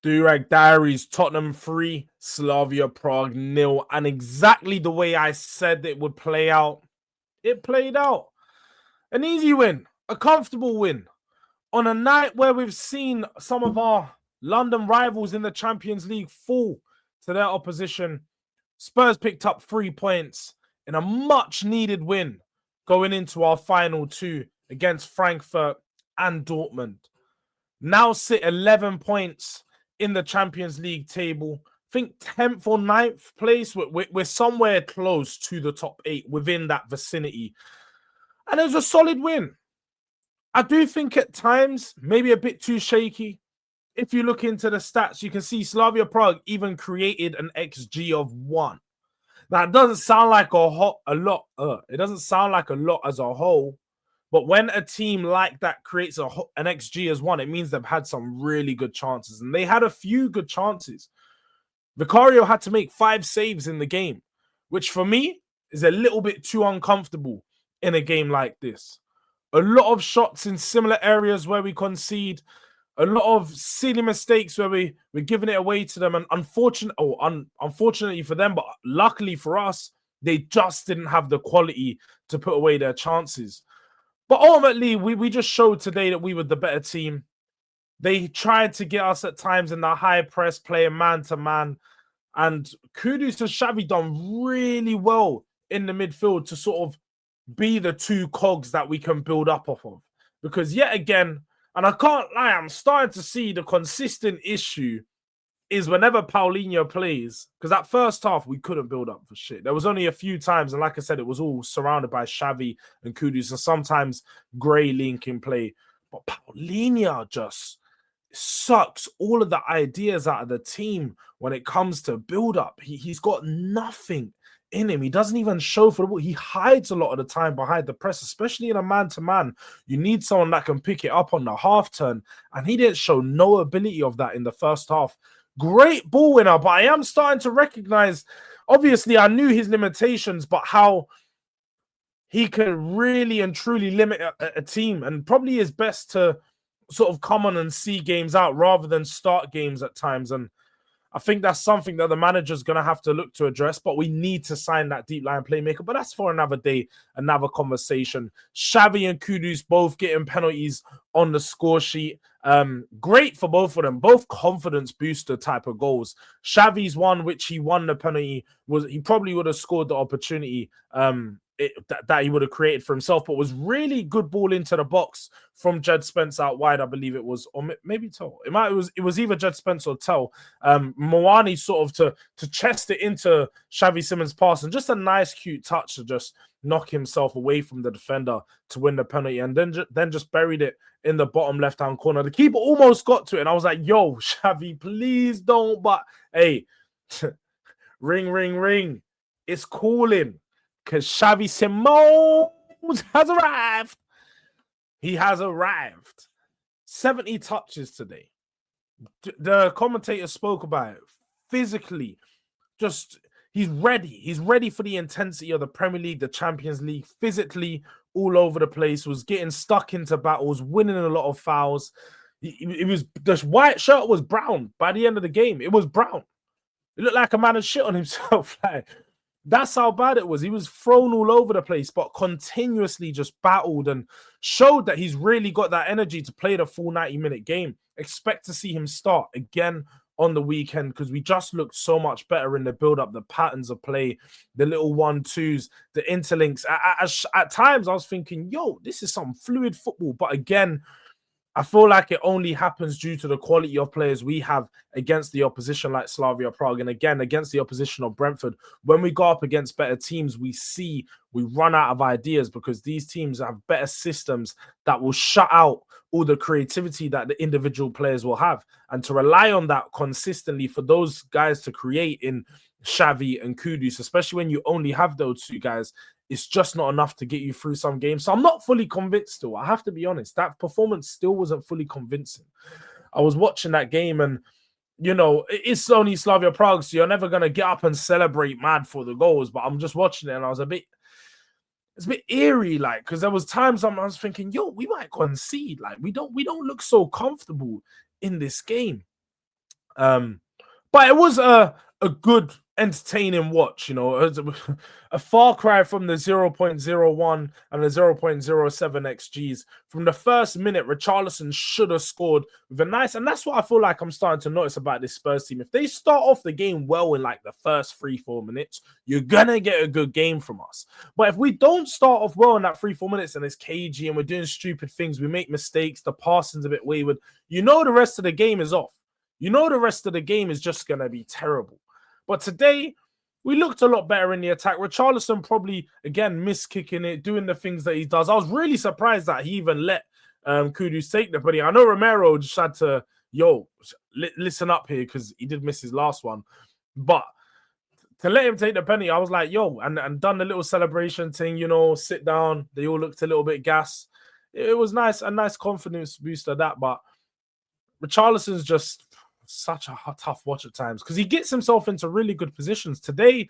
Durag Diaries, Tottenham 3, Slavia Prague 0. And exactly the way I said it would play out, it played out. An easy win, a comfortable win. On a night where we've seen some of our London rivals in the Champions League fall to their opposition, Spurs picked up 3 points in a much-needed win going into our final two against Frankfurt and Dortmund. Now sit 11 points in the Champions League table. I think 10th or 9th place. We're somewhere close to the top 8 within that vicinity. And it was a solid win. I do think at times, maybe a bit too shaky. If you look into the stats, you can see Slavia Prague even created an XG of 1. Now, it doesn't sound like a lot. It doesn't sound like a lot as a whole. But when a team like that creates an XG as 1, it means they've had some really good chances. And they had a few good chances. Vicario had to make 5 saves in the game, which for me is a little bit too uncomfortable in a game like this. A lot of shots in similar areas where we concede. A lot of silly mistakes where we're giving it away to them. And unfortunately for them, but luckily for us, they just didn't have the quality to put away their chances. But ultimately, we just showed today that we were the better team. They tried to get us at times in the high press, playing man-to-man. And kudos to Xavi, done really well in the midfield to sort of be the 2 cogs that we can build up off of. Because yet again, and I can't lie, I'm starting to see the consistent issue is whenever Paulinho plays, because that first half, we couldn't build up for shit. There was only a few times, and like I said, it was all surrounded by Xavi and Kudus, and sometimes Gray Link in play. But Paulinho just sucks all of the ideas out of the team when it comes to build up. He's got nothing in him. He doesn't even show for the ball. He hides a lot of the time behind the press, especially in a man-to-man. You need someone that can pick it up on the half turn, and he didn't show no ability of that in the first half. Great ball winner, but I am starting to recognize, obviously I knew his limitations, but how he can really and truly limit a team, and probably is best to sort of come on and see games out rather than start games at times. And I think that's something that the manager's going to have to look to address, but we need to sign that deep line playmaker. But that's for another day, another conversation. Xavi and Kudus both getting penalties on the score sheet. Great for both of them, both confidence booster type of goals. Xavi's one, which he won the penalty, was he probably would have scored the opportunity that he would have created for himself, but was really good ball into the box from Jed Spence out wide, I believe it was, or maybe Tell. It was either Jed Spence or Tell. Moani sort of to chest it into Xavi Simons' pass, and just a nice, cute touch to just knock himself away from the defender to win the penalty, and then just buried it in the bottom left-hand corner. The keeper almost got to it, and I was like, yo, Xavi, please don't. But hey, ring, ring, ring. It's calling. Because Xavi Simons has arrived. He has arrived. 70 touches today. The commentator spoke about it. Physically, just he's ready. He's ready for the intensity of the Premier League, the Champions League. Physically, all over the place. Was getting stuck into battles, winning a lot of fouls. It was the white shirt was brown by the end of the game. It was brown. It looked like a man had shit on himself. Like, that's how bad it was. He was thrown all over the place, but continuously just battled and showed that he's really got that energy to play the full 90-minute game. Expect to see him start again on the weekend, because we just looked so much better in the build-up, the patterns of play, the little 1-2s, the interlinks. At times, I was thinking, yo, this is some fluid football. But again, I feel like it only happens due to the quality of players we have against the opposition like Slavia Prague. And again, against the opposition of Brentford, when we go up against better teams, we run out of ideas, because these teams have better systems that will shut out all the creativity that the individual players will have. And to rely on that consistently for those guys to create in Xavi and Kudus, especially when you only have those 2 guys, it's just not enough to get you through some games. So I'm not fully convinced still. I have to be honest. That performance still wasn't fully convincing. I was watching that game, and, you know, it's only Slavia Prague, so you're never going to get up and celebrate mad for the goals. But I'm just watching it, and I was it's a bit eerie, like, because there was times I was thinking, yo, we might concede. Like, we don't look so comfortable in this game. But it was a good, entertaining watch. You know, it was a far cry from the 0.01 and the 0.07 XGs. From the first minute, Richarlison should have scored with a nice, and that's what I feel like I'm starting to notice about this Spurs team. If they start off the game well in like the first 3-4 minutes, you're gonna get a good game from us. But if we don't start off well in that 3-4 minutes and it's cagey and we're doing stupid things, we make mistakes, the passing's a bit wayward, you know the rest of the game is off. You know the rest of the game is just going to be terrible. But today, we looked a lot better in the attack. Richarlison probably, again, miskicking it, doing the things that he does. I was really surprised that he even let Kudus take the penalty. I know Romero just had to, listen up here because he did miss his last one. But to let him take the penalty, I was like, and done the little celebration thing, sit down. They all looked a little bit gassed. It was nice, a nice confidence booster, that. But Richarlison's just such a tough watch at times because he gets himself into really good positions. Today,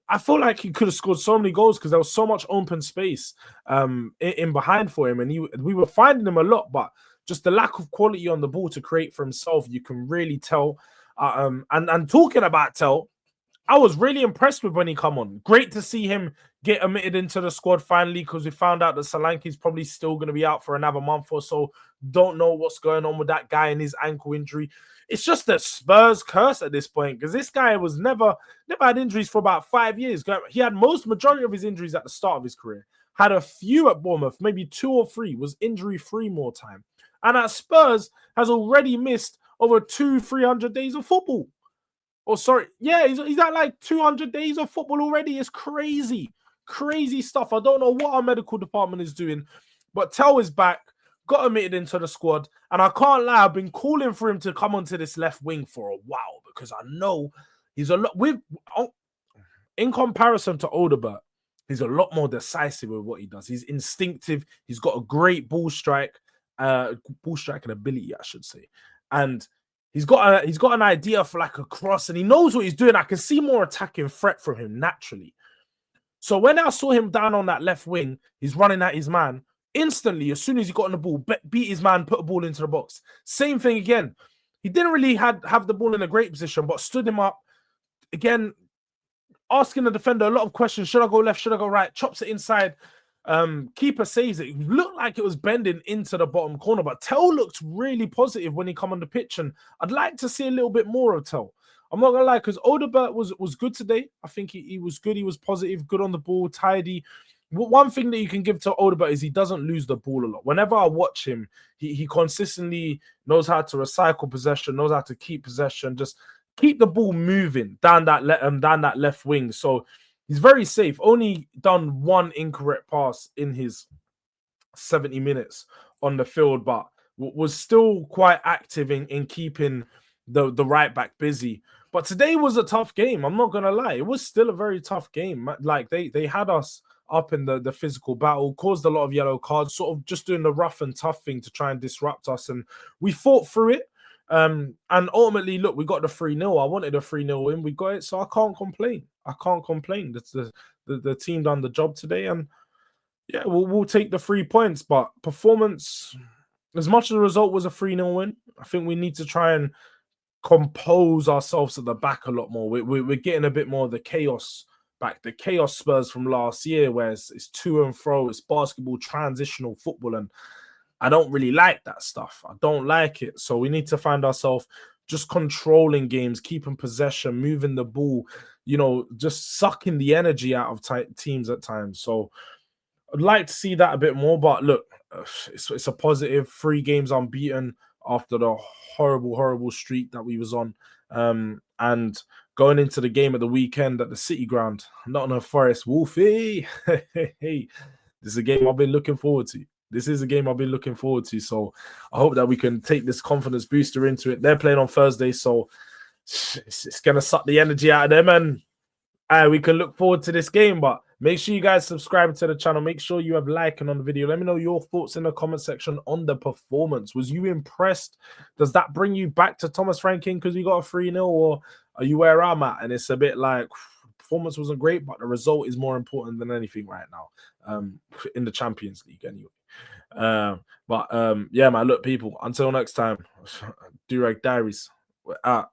I feel like he could have scored so many goals because there was so much open space in behind for him, and we were finding him a lot, but just the lack of quality on the ball to create for himself, you can really tell. And talking about tell, I was really impressed with when he come on. Great to see him get admitted into the squad finally because we found out that Solanke's probably still going to be out for another month or so. Don't know what's going on with that guy and his ankle injury. It's just a Spurs curse at this point because this guy was never had injuries for about 5 years. He had majority of his injuries at the start of his career. Had a few at Bournemouth, maybe 2 or 3, was injury-free more time. And at Spurs has already missed over 200-300 days of football. Oh, sorry. Yeah, he's at like 200 days of football already. It's crazy. Crazy stuff. I don't know what our medical department is doing, but Tell is back, got admitted into the squad, and I can't lie, I've been calling for him to come onto this left wing for a while because I know he's a lot in comparison to Odegaard, he's a lot more decisive with what he does. He's instinctive. He's got a great ball striking ability, I should say, and he's got an idea for like a cross, and he knows what he's doing. I can see more attacking threat from him naturally. So when I saw him down on that left wing, he's running at his man. Instantly, as soon as he got on the ball, beat his man, put a ball into the box. Same thing again. He didn't really have the ball in a great position, but stood him up. Again, asking the defender a lot of questions. Should I go left? Should I go right? Chops it inside. Keeper saves it. It looked like it was bending into the bottom corner, but Tell looked really positive when he come on the pitch, and I'd like to see a little bit more of Tell. I'm not gonna lie, because Odegaard was good today. I think he was good. He was positive, good on the ball, tidy. One thing that you can give to Odegaard is he doesn't lose the ball a lot. Whenever I watch him, he consistently knows how to recycle possession, knows how to keep possession, just keep the ball moving down that left wing. So he's very safe. Only done one incorrect pass in his 70 minutes on the field, but was still quite active in keeping the right back busy. But today was a tough game. I'm not gonna lie, it was still a very tough game. Like they had us up in the physical battle, caused a lot of yellow cards, sort of just doing the rough and tough thing to try and disrupt us, and we fought through it. And ultimately, look, we got the 3-0. I wanted a 3-0 win. We got it, so I can't complain. The team done the job today, and yeah, we'll take the 3 points. But performance, as much as the result was a 3-0 win, I think we need to try and compose ourselves at the back a lot more. We're getting a bit more of the chaos back, the chaos Spurs from last year, where it's to and fro, it's basketball, transitional football, and I don't really like that stuff. I don't like it. So we need to find ourselves just controlling games, keeping possession, moving the ball, just sucking the energy out of teams at times. So I'd like to see that a bit more. But look, it's a positive. 3 games unbeaten after the horrible streak that we was on. And going into the game at the weekend at the City Ground, Nottingham Forest, Wolfie. Hey, this is a game I've been looking forward to. So I hope that we can take this confidence booster into it. They're playing on Thursday, so it's going to suck the energy out of them, and we can look forward to this game. But make sure you guys subscribe to the channel. Make sure you have liking on the video. Let me know your thoughts in the comment section on the performance. Was you impressed? Does that bring you back to Thomas Franking because we got a 3-0, or are you where I'm at? And it's a bit like performance wasn't great, but the result is more important than anything right now in the Champions League anyway. Yeah, man, look, people, until next time, Durag Diaries, we're out.